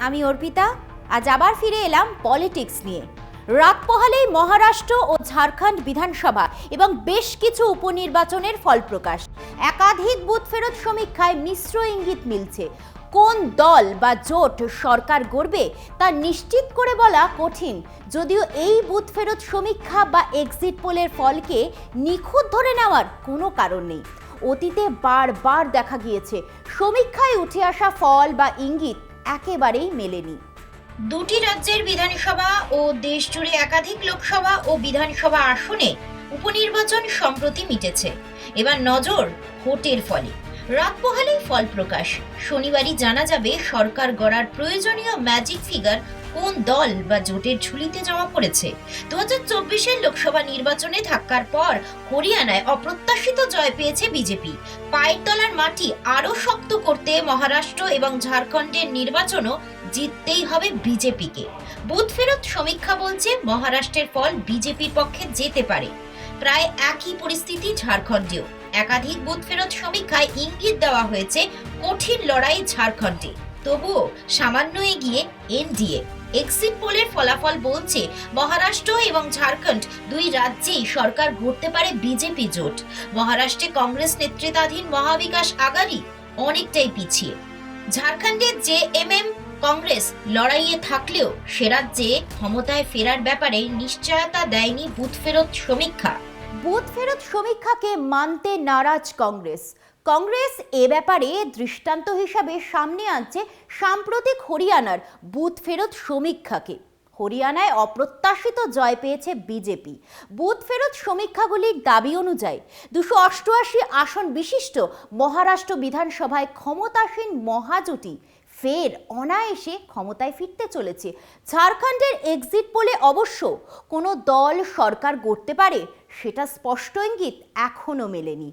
আমি অর্পিতা। আজ আবার ফিরে এলাম পলিটিক্স নিয়ে। রাত পোহালেই মহারাষ্ট্র ও ঝাড়খণ্ড বিধানসভা এবং বেশ কিছু উপনির্বাচনের ফল প্রকাশ। একাধিক বুথ ফেরত সমীক্ষায় মিশ্র ইঙ্গিত মিলছে। কোন দল বা জোট সরকার গড়বে তা নিশ্চিত করে বলা কঠিন, যদিও এই বুথ ফেরত সমীক্ষা বা এক্সিট পোলের ফলকে নিখুঁত ধরে নেওয়ার কোনো কারণ নেই। অতীতে বারবার দেখা গিয়েছে সমীক্ষায় উঠে আসা ফল বা ইঙ্গিত একেবারেই মেলেনি। দুটি রাজ্যের বিধানসভা ও দেশ জুড়ে একাধিক লোকসভা ও বিধানসভা আসনে উপনির্বাচন সম্প্রতি মিটেছে। এবার নজর ভোটের ফলে। রাত পোহালেই ফল প্রকাশ। শনিবারই জানা যাবে সরকার গড়ার প্রয়োজনীয় ম্যাজিক ফিগার কোন দল বা জোটের ঝুলিতে জমা পড়েছে। 2024-এর লোকসভা নির্বাচনে ধাক্কার পর হরিয়ানায় অপ্রত্যাশিত জয় পেয়েছে বিজেপি। পায়ের তলার মাটি আরো শক্ত করতে মহারাষ্ট্র এবং ঝাড়খণ্ডের নির্বাচনও জিততেই হবে বিজেপিকে। বুথ ফেরত সমীক্ষা বলছে মহারাষ্ট্রের ফল বিজেপির পক্ষে যেতে পারে। প্রায় একই পরিস্থিতি ঝাড়খণ্ডেও। একাধিক বুথ ফেরত সমীক্ষায় ইঙ্গিত দেওয়া হয়েছে কঠিন লড়াই ঝাড়খণ্ডে, তবুও সামান্য এগিয়ে এনডিএ। এক্সিট পোলের ফলাফল বলছে মহারাষ্ট্র এবং ঝাড়খণ্ড দুই রাজ্যেই সরকার গড়তে পারে বিজেপি জোট। মহারাষ্ট্রে কংগ্রেস নেতৃত্বাধীন মহাবিকাশ আঘাড়ি অনেকটাই পিছিয়ে। ঝাড়খণ্ডে জেএমএম কংগ্রেস লড়াইয়ে থাকলেও সে রাজ্যে ক্ষমতায় ফেরার ব্যাপারে নিশ্চয়তা দেয়নি বুথ ফেরত সমীক্ষা। বুথ ফেরত সমীক্ষাকে মানতে নারাজ কংগ্রেস এ ব্যাপারে দৃষ্টান্ত হিসাবে সামনে আনছে সাম্প্রতিক হরিয়ানার বুথ ফেরত সমীক্ষাকে। হরিয়ানায় অপ্রত্যাশিত জয় পেয়েছে বিজেপি। বুথ ফেরত সমীক্ষাগুলির দাবি অনুযায়ী 288 আসন বিশিষ্ট মহারাষ্ট্র বিধানসভায় ক্ষমতাসীন মহাজোটই ফের অনায়াসে ক্ষমতায় ফিরতে চলেছে। ঝাড়খণ্ডের এক্সিট পোলে অবশ্য কোনো দল সরকার গড়তে পারে সেটা স্পষ্ট ইঙ্গিত এখনো মেলেনি।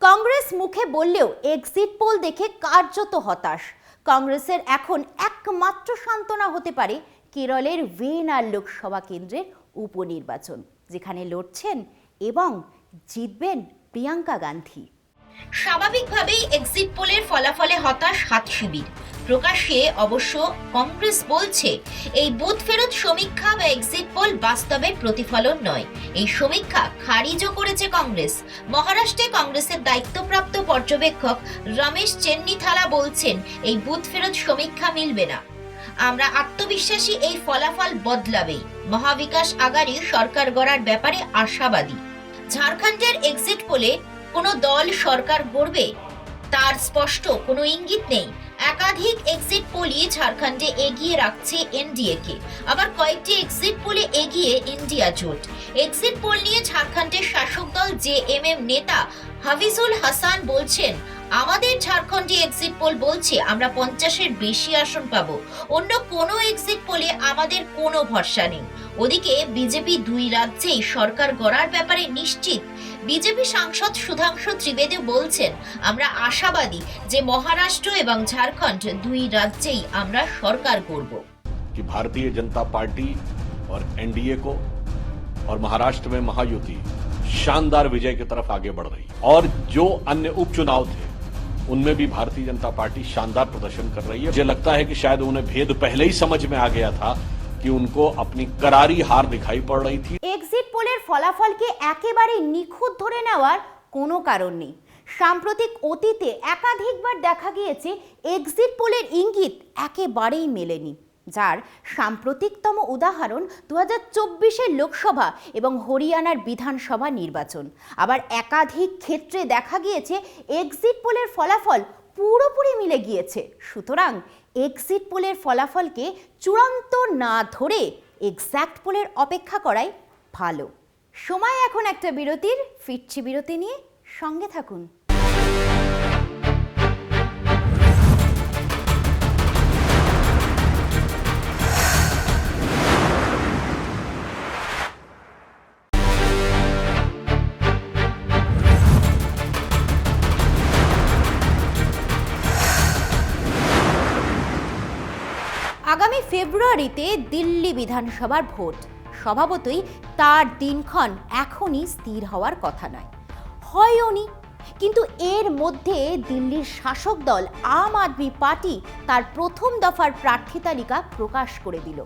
কংগ্রেস মুখে বললেও এক্সিট পোল দেখে কার্যত হতাশ। কংগ্রেসের এখন একমাত্র সান্ত্বনা হতে পারে কেরলের ওয়েনার লোকসভা কেন্দ্রের উপনির্বাচন, যেখানে লড়ছেন এবং জিতবেন প্রিয়াঙ্কা গান্ধী। স্বাভাবিকভাবেই এক্সিট পোলের ফলাফলে হতাশ হাত শিবির। প্রকাশ্যে অবশ্য কংগ্রেস বলছে এই বুথ ফেরত সমীক্ষা বা এক্সিট পোল বাস্তবের প্রতিফলন নয়। এই সমীক্ষা খারিজও করেছে কংগ্রেস। মহারাষ্ট্রে কংগ্রেসের দায়িত্বপ্রাপ্ত পর্যবেক্ষক রমেশ চেন্নিথালা বলছেন এই বুথ ফেরত সমীক্ষা মিলবে না। আমরা আত্মবিশ্বাসী এই ফলাফল বদলাবেই। মহাবিকাশ আঘাড়ি সরকার গড়ার ব্যাপারে আশাবাদী। ঝাড়খণ্ডের এক্সিট পোলে কোনো দল সরকার গড়বে তার স্পষ্ট কোনো ইঙ্গিত নেই। একাধিক এক্সিট পোলই ঝাড়খণ্ডে এগিয়ে রাখছে এনডিএ কে, আবার কয়েকটি এক্সিট পোলে এগিয়ে ইন্ডিয়া জোট। এক্সিট পোল নিয়ে ঝাড়খণ্ডের শাসক দল জেএমএম নেতা হাফিজুল হাসান বলছেন, আমাদের ঝাড়খণ্ডে এক্সিট পোল বলছে আমরা 50-এর বেশি আসন পাবো। অন্য কোনো এক্সিট পোলে আমাদের কোনো ভরসা নেই। ওদিকে বিজেপি দুই রাজ্যেই সরকার গড়ার ব্যাপারে নিশ্চিত। বিজেপি সাংসদ সুধাংশু ত্রিবেদী বলছেন, আমরা আশাবাদী যে মহারাষ্ট্র এবং ঝাড়খণ্ড দুই রাজ্যেই আমরা সরকার গড়ব। कि भारतीय जनता पार्टी और एनडीए को और महाराष्ट्र में महायुति शानदार विजय की तरफ आगे बढ़ रही और जो अन्य उपचुनाव थे उनमें भी भारतीय जनता पार्टी शानदार प्रदर्शन कर रही है। मुझे लगता है कि शायद उन्हें भेद पहले ही समझ में आ गया था कि उनको अपनी करारी हार दिखाई पड़ रही थी। এক্সিট পোলের ফলাফলকে একেবারে নিখুঁত ধরে নেওয়ার কোনো কারণ নেই। সাম্প্রতিক অতীতে একাধিকবার দেখা গিয়েছে এক্সিট পোলের ইঙ্গিত একেবারেই মেলেনি, যার সাম্প্রতিকতম উদাহরণ 2024-এর লোকসভা এবং হরিয়ানার বিধানসভা নির্বাচন। আবার একাধিক ক্ষেত্রে দেখা গিয়েছে এক্সিট পোলের ফলাফল পুরোপুরি মিলে গিয়েছে। সুতরাং এক্সিট পোলের ফলাফলকে চূড়ান্ত না ধরে এক্স্যাক্ট পোলের অপেক্ষা করাই ভালো। সময় এখন একটা বিরতির। ফিরছি বিরতি নিয়ে, সঙ্গে থাকুন। আগামী ফেব্রুয়ারিতে দিল্লি বিধানসভার ভোট। স্বভাবতই তার দিনক্ষণ এখনই স্থির হওয়ার কথা নয়। হয়ওনি, কিন্তু এর মধ্যে দিল্লির শাসক দল আম আদমি পার্টি তার প্রথম দফার প্রার্থী তালিকা প্রকাশ করে দিল।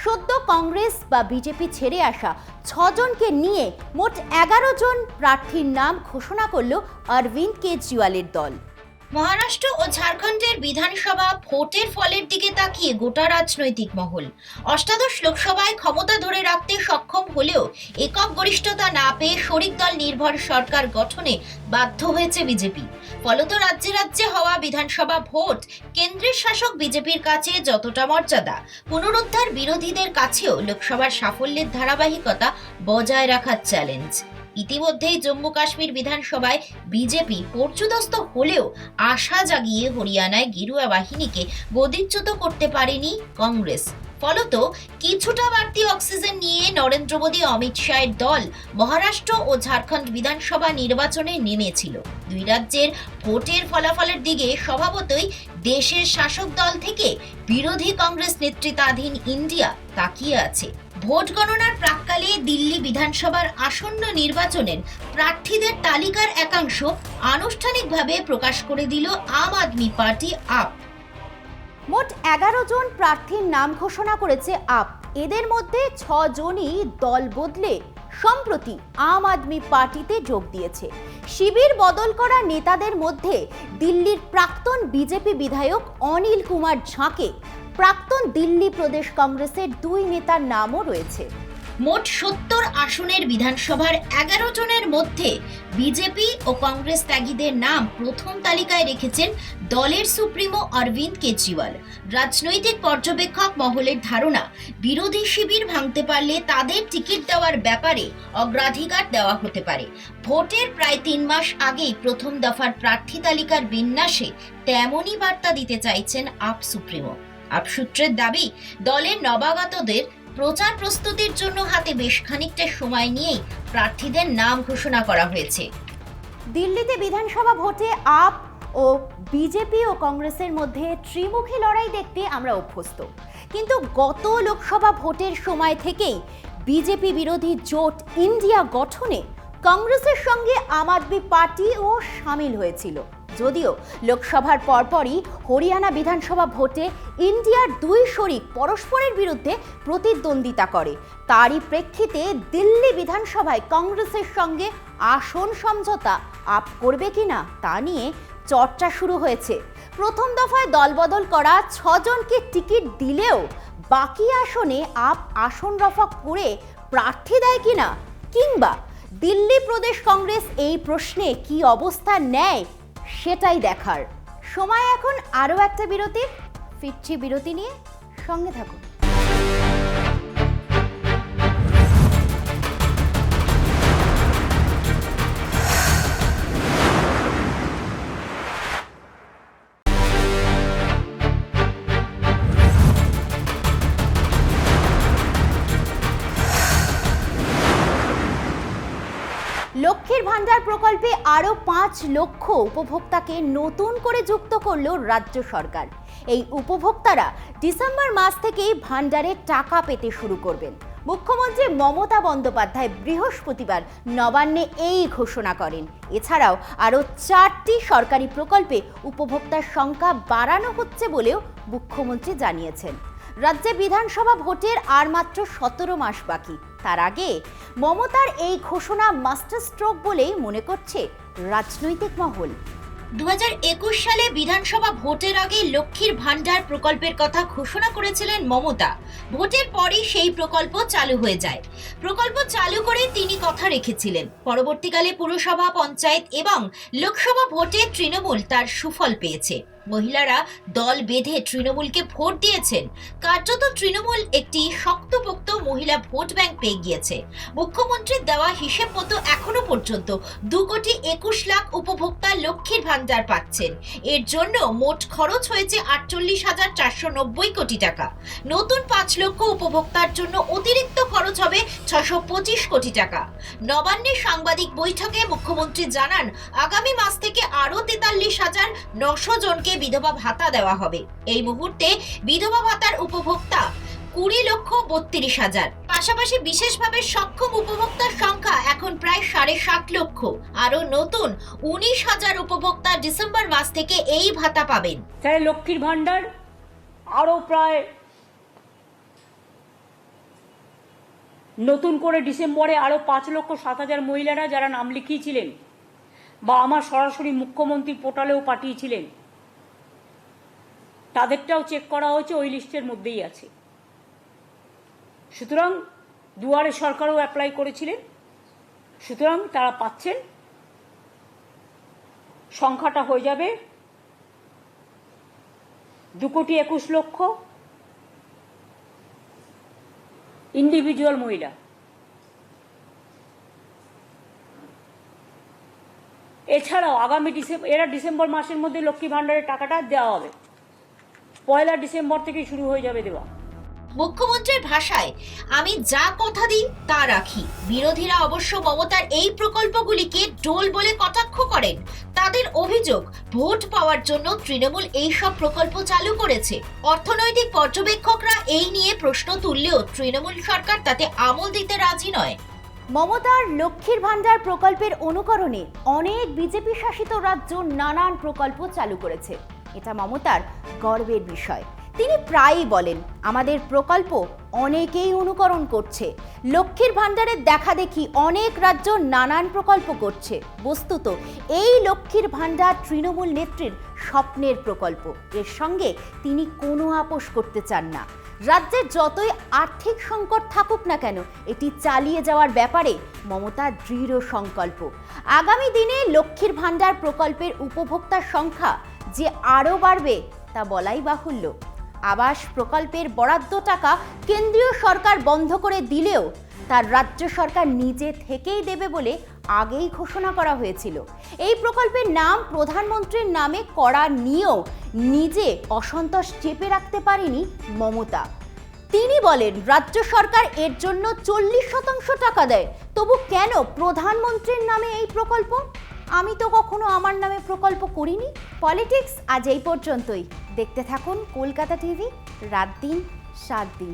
সদ্য কংগ্রেস বা বিজেপি ছেড়ে আসা 6 জনকে নিয়ে মোট 11 জন প্রার্থীর নাম ঘোষণা করল অরবিন্দ কেজরিওয়ালের দল। মহারাষ্ট্র ও ঝাড়খণ্ডের বিধানসভা ভোটের ফলের দিকে তাকিয়ে গোটা রাজনৈতিক মহল। অষ্টাদশ লোকসভায় ক্ষমতা ধরে রাখতে সক্ষম হলেও একক গরিষ্ঠতা না পেয়ে শরিক দল নির্ভর সরকার গঠনে বাধ্য হয়েছে বিজেপি। ফলত রাজ্যে রাজ্যে হওয়া বিধানসভা ভোট কেন্দ্রের শাসক বিজেপির কাছে যতটা মর্যাদা, পুনরুদ্ধার বিরোধীদের কাছেও লোকসভার সাফল্যের ধারাবাহিকতা বজায় রাখার চ্যালেঞ্জ। ইতিমধ্যেই জম্মু কাশ্মীর বিধানসভায় বিজেপি পর্যুদস্ত হলেও আশা জাগিয়ে হরিয়ানায় গেরুয়া বাহিনীকে গদিচ্যুত করতে পারেনি কংগ্রেস। ফলত কিছুটা বাড়তি অক্সিজেন নিয়ে নরেন্দ্র মোদী অমিত শাহের দল মহারাষ্ট্র ও ঝাড়খণ্ড বিধানসভা নির্বাচনে নেমেছিল। দুই রাজ্যের ভোটের ফলাফলের দিকে স্বভাবতই দেশের শাসক দল থেকে বিরোধী কংগ্রেস নেতৃত্বাধীন ইন্ডিয়া তাকিয়ে আছে। ভোট গণনার প্রাক্কালে দিল্লি বিধানসভার আসন্ন নির্বাচনের প্রার্থীদের তালিকার একাংশ আনুষ্ঠানিকভাবে প্রকাশ করে দিল আম আদমি পার্টি আপ। মোট 11 জন প্রার্থীর নাম ঘোষণা করেছে আপ। এদের মধ্যে 6 জনই দল বদলে সম্প্রতি আম আদমি পার্টিতে যোগ দিয়েছে। শিবির বদল করা নেতাদের মধ্যে দিল্লির প্রাক্তন বিজেপি বিধায়ক অনিল কুমার ঝাকে প্রাক্তন দিল্লি প্রদেশ কংগ্রেসের 2 নেতার নামও রয়েছে। মোট 70 আসনের বিধানসভার 11 জনের মধ্যে বিজেপি ও কংগ্রেস ত্যাগীদের নাম প্রথম তালিকায় রেখেছেন দলের সুপ্রিমো অরবিন্দ কেজরিওয়াল। রাজনৈতিক পর্যবেক্ষক মহলের ধারণা, বিরোধী শিবির ভাঙতে পারলে তাদের টিকিট দেওয়ার ব্যাপারে অগ্রাধিকার দেওয়া হতে পারে। ভোটের প্রায় 3 মাস আগেই প্রথম দফার প্রার্থী তালিকার বিন্যাসে তেমনই বার্তা দিতে চাইছেন আপ সুপ্রিমো। আপ সূত্রের দাবি, দলের নবাগতদের প্রচার প্রস্তুতির জন্য হাতে বেশ খানিকটা সময় নিয়েই প্রার্থীদের নাম ঘোষণা করা হয়েছে। দিল্লিতে বিধানসভা ভোটে আপ ও বিজেপি ও কংগ্রেসের মধ্যে ত্রিমুখী লড়াই দেখতে আমরা অভ্যস্ত, কিন্তু গত লোকসভা ভোটের সময় থেকেই বিজেপি বিরোধী জোট ইন্ডিয়া গঠনে কংগ্রেসের সঙ্গে আম আদমি পার্টিও সামিল হয়েছিল। যদিও লোকসভার পরপরই হরিয়ানা বিধানসভা ভোটে ইন্ডিয়ার 2 শরিক পরস্পরের বিরুদ্ধে প্রতিদ্বন্দ্বিতা করে। তারই প্রেক্ষিতে দিল্লি বিধানসভায় কংগ্রেসের সঙ্গে আসন সমঝোতা আপ করবে কিনা তা নিয়ে চর্চা শুরু হয়েছে। প্রথম দফায় দলবদল করা 6 জনকে টিকিট দিলেও বাকি আসনে আপ আসন রফা করে প্রার্থী দেয় কিনা, কিংবা দিল্লি প্রদেশ কংগ্রেস এই প্রশ্নে কি অবস্থান নেয় সেটাই দেখার সময়। এখন আরও একটা বিরতির, ফিরছি বিরতি নিয়ে, সঙ্গে থাকুন। লক্ষ্মীর ভান্ডার প্রকল্পে আরও 5 লক্ষ উপভোক্তাকে নতুন করে যুক্ত করল রাজ্য সরকার। এই উপভোক্তারা ডিসেম্বর মাস থেকেই ভান্ডারে টাকা পেতে শুরু করবেন। মুখ্যমন্ত্রী মমতা বন্দ্যোপাধ্যায় বৃহস্পতিবার নবান্নে এই ঘোষণা করেন। এছাড়াও আরও 4টি সরকারি প্রকল্পে উপভোক্তার সংখ্যা বাড়ানো হচ্ছে বলেও মুখ্যমন্ত্রী জানিয়েছেন। রাজ্যে বিধানসভা ভোটের আর মাত্র 17 মাস বাকি। তার আগে মমতার এই ঘোষণা মাস্টার স্ট্রোক বলেই মনে করছে রাজনৈতিক মহল। 2021 সালে বিধানসভা ভোটের আগে লক্ষ্মীর ভান্ডার প্রকল্পের কথা ঘোষণা করেছিলেন মমতা। ভোটের পরই সেই প্রকল্প চালু হয়ে যায়। প্রকল্প চালু করে তিনি কথা রেখেছিলেন। পরবর্তীকালে পুরসভা, পঞ্চায়েত এবং লোকসভা ভোটে তৃণমূল তার সুফল পেয়েছে। মহিলারা দল বেঁধে তৃণমূলকে ভোট দিয়েছেন। কার্যত তৃণমূল একটি শক্তপোক্ত মহিলা ভোট ব্যাংক পেয়ে গিয়েছে। মুখ্যমন্ত্রীর দেওয়া হিসেব মতো এখনো পর্যন্ত 2,21,00,000 উপভোক্তা লক্ষ্মীর ভান্ডার পাচ্ছেন। এর জন্য মোট খরচ হয়েছে 48,490 কোটি টাকা। নতুন 5 লক্ষ উপভোক্তার জন্য অতিরিক্ত খরচ হবে 625 কোটি টাকা। নবান্নে সাংবাদিক বৈঠকে মুখ্যমন্ত্রী জানান, আগামী মাস থেকে আরও 43,900 জনকে বিধবা ভাতা দেওয়া হবে। এই মুহূর্তে বিধবা ভাতার উপভোক্তা 20,32,000। পাশাপাশি বিশেষভাবে সক্ষম উপভোক্তার সংখ্যা এখন প্রায় 7.5 লক্ষ। আরো নতুন 19,000 উপভোক্তা ডিসেম্বর মাস থেকে এই ভাতা পাবেন। তাহলে লক্ষ্মীর ভান্ডার আরও প্রায় নতুন করে ডিসেম্বরে আরও 5,07,000 মহিলারা যারা নাম লিখিয়েছিলেন বা আমার সরাসরি মুখ্যমন্ত্রী পোর্টালেও পাঠিয়েছিলেন, তাদেরটাও চেক করা হয়েছে, ওই লিস্টের মধ্যেই আছে। সুতরাং দুয়ারে সরকারও অ্যাপ্লাই করেছিলেন, সুতরাং তারা পাচ্ছেন। সংখ্যাটা হয়ে যাবে 2,21,00,000 ইন্ডিভিজুয়াল মহিলা। এছাড়াও আগামী ডিসেম্বর মাসের মধ্যে লক্ষ্মী ভাণ্ডারের টাকাটা দেওয়া হবে, 1 ডিসেম্বর থেকে শুরু হয়ে যাবে দেওয়া। মুখ্যমন্ত্রীর ভাষায়, আমি যা কথা দিই তা রাখি। বিরোধীরা অবশ্য মমতার এই প্রকল্পগুলিকে ডোল বলে কটাক্ষ করেন। তাদের অভিযোগ, ভোট পাওয়ার জন্য তৃণমূল এই সব প্রকল্প চালু করেছে। অর্থনৈতিক পর্যবেক্ষকরা এই নিয়ে প্রশ্ন তুললেও তৃণমূল সরকার তাতে আমল দিতে রাজি নয়। মমতার লক্ষ্মীর ভান্ডার প্রকল্পের অনুকরণে অনেক বিজেপি শাসিত রাজ্য নানান প্রকল্প চালু করেছে। এটা মমতার গর্বের বিষয়। তিনি প্রায়ই বলেন, আমাদের প্রকল্প অনেকেই অনুকরণ করছে। লক্ষ্মীর ভান্ডারের দেখা দেখি অনেক রাজ্য নানান প্রকল্প করছে। বস্তুত এই লক্ষ্মীর ভান্ডার তৃণমূল নেত্রীর স্বপ্নের প্রকল্প। এর সঙ্গে তিনি কোনো আপোষ করতে চান না। রাজ্যের যতই আর্থিক সংকট থাকুক না কেন, এটি চালিয়ে যাওয়ার ব্যাপারে মমতার দৃঢ় সংকল্প। আগামী দিনে লক্ষ্মীর ভান্ডার প্রকল্পের উপভোক্তার সংখ্যা যে আরও বাড়বে তা বলাই বাহুল্য। আবাস প্রকল্পের বরাদ্দ টাকা কেন্দ্রীয় সরকার বন্ধ করে দিলেও তার রাজ্য সরকার নিজে থেকেই দেবে বলে আগেই ঘোষণা করা হয়েছিল। এই প্রকল্পের নাম প্রধানমন্ত্রীর নামে করা নিয়েও নিজে অসন্তোষ চেপে রাখতে পারেনি মমতা। তিনি বলেন, রাজ্য সরকার এর জন্য 40% টাকা দেয়, তবু কেন প্রধানমন্ত্রীর নামে এই প্রকল্প? আমি তো কখনো আমার নামে প্রকল্প করিনি। পলিটিক্স আজ এই পর্যন্তই। দেখতে থাকুন কলকাতা টিভি, রাত দিন 7 দিন।